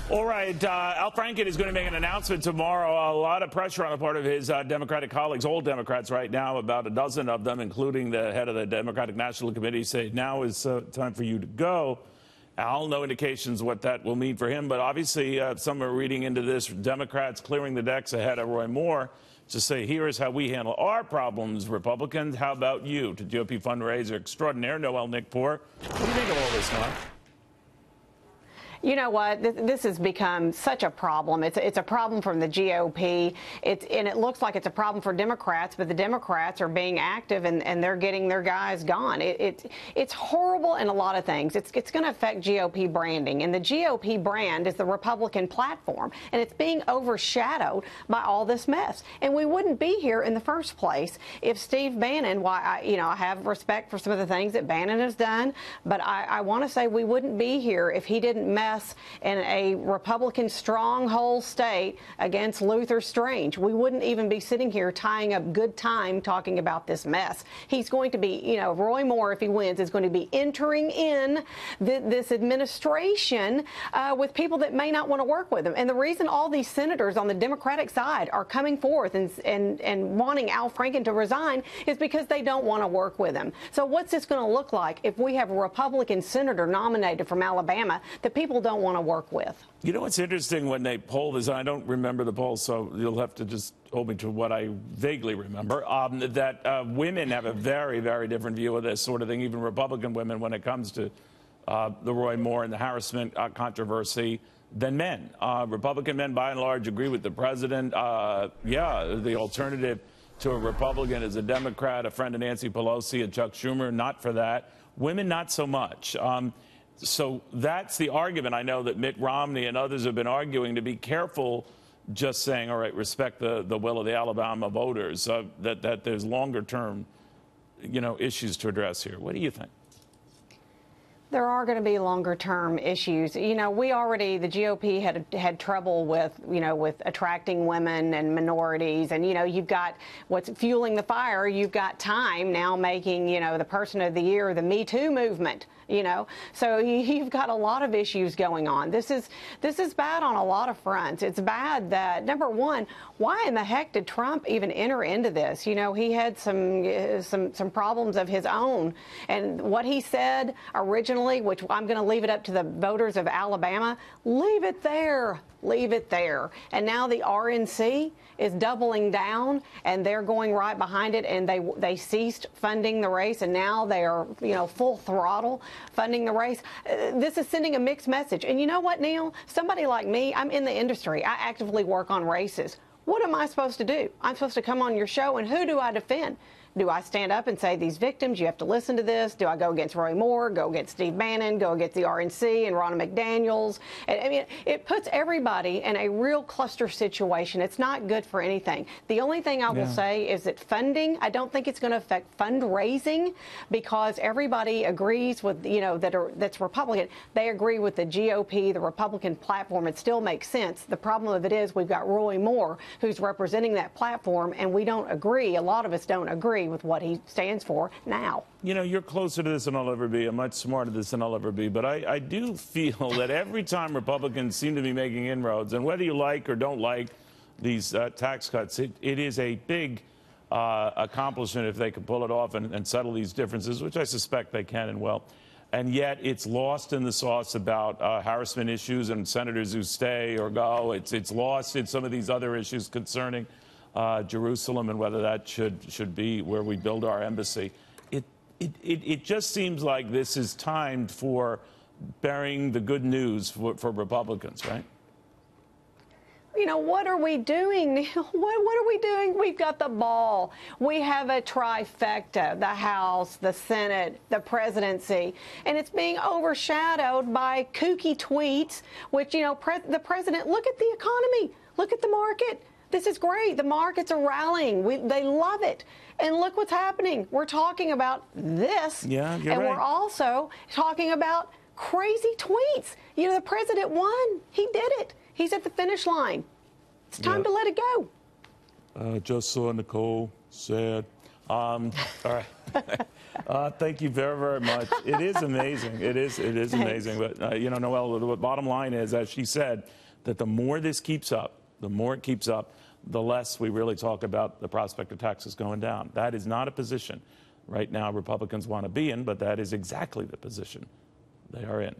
All right, Al Franken is going to make an announcement tomorrow. A lot of pressure on the part of his Democratic colleagues, all Democrats right now, about a dozen of them, including the head of the Democratic National Committee, say now is time for you to go. Al, no indications what that will mean for him, but obviously some are reading into this, Democrats clearing the decks ahead of Roy Moore to say, here is how we handle our problems, Republicans. How about you? To GOP fundraiser extraordinaire, Noelle Nikpour. What do you think of all this, Noelle? You know what? This has become such a problem. It's a problem from the GOP. And it looks like it's a problem for Democrats, but the Democrats are being active and they're getting their guys gone. It's horrible in a lot of things. It's going to affect GOP branding. And the GOP brand is the Republican platform. And it's being overshadowed by all this mess. And we wouldn't be here in the first place if Steve Bannon, I have respect for some of the things that Bannon has done, but I want to say we wouldn't be here if he didn't mess in a Republican stronghold state against Luther Strange. We wouldn't even be sitting here tying up good time talking about this mess. He's going to be, Roy Moore, if he wins, is going to be entering in this administration with people that may not want to work with him. And the reason all these senators on the Democratic side are coming forth and wanting Al Franken to resign is because they don't want to work with him. So what's this going to look like if we have a Republican senator nominated from Alabama that people don't want to work with? You know what's interesting when they poll this, and I don't remember the poll, so you'll have to just hold me to what I vaguely remember, that women have a very, very different view of this sort of thing, even Republican women, when it comes to the Roy Moore and the harassment controversy, than men. Republican men, by and large, agree with the president. The alternative to a Republican is a Democrat, a friend of Nancy Pelosi, and Chuck Schumer, not for that. Women, not so much. So that's the argument. I know that Mitt Romney and others have been arguing to be careful just saying, all right, respect the will of the Alabama voters, that there's longer term, issues to address here. What do you think? There are going to be longer term issues. The GOP had trouble with attracting women and minorities. And, you've got what's fueling the fire. You've got Time now making, the Person of the Year, the Me Too movement. So you've got a lot of issues going on. This is bad on a lot of fronts. It's bad that, number one, why in the heck did Trump even enter into this? He had some problems of his own, and what he said originally, which I'm going to leave it up to the voters of Alabama, leave it there. Leave it there. And now the RNC is doubling down, and they're going right behind it, and they ceased funding the race, and now they are, full throttle funding the race. This is sending a mixed message. And you know what, Neil? Somebody like me, I'm in the industry. I actively work on races. What am I supposed to do? I'm supposed to come on your show, and who do I defend? Do I stand up and say, these victims, you have to listen to this? Do I go against Roy Moore, go against Steve Bannon, go against the RNC and Ronna McDaniels? I mean, it puts everybody in a real cluster situation. It's not good for anything. The only thing I will say is that funding, I don't think it's going to affect fundraising, because everybody agrees with, that's Republican. They agree with the GOP, the Republican platform. It still makes sense. The problem of it is we've got Roy Moore who's representing that platform, and we don't agree. A lot of us don't agree with what he stands for now. You're closer to this than I'll ever be. I'm much smarter than this than I'll ever be. But I do feel that every time Republicans seem to be making inroads, and whether you like or don't like these tax cuts, it is a big accomplishment if they can pull it off and settle these differences, which I suspect they can and will. And yet it's lost in the sauce about harassment issues and senators who stay or go. It's lost in some of these other issues concerning Jerusalem and whether that should be where we build our embassy. It just seems like this is timed for burying the good news for Republicans, right? What are we doing, Neil? What are we doing? We've got the ball. We have a trifecta, the House, the Senate, the presidency, and it's being overshadowed by kooky tweets, which, the president, look at the economy, look at the market. This is great. The markets are rallying. They love it. And look what's happening. We're talking about this. Yeah, you're right. We're also talking about crazy tweets. The president won. He did it. He's at the finish line. It's time to let it go. Just saw Nicole said All right. Thank you very, very much. It is amazing. It is amazing. But, you know, Noelle, the bottom line is, as she said, that the more this keeps up, the more it keeps up, the less we really talk about the prospect of taxes going down. That is not a position right now Republicans want to be in, but that is exactly the position they are in.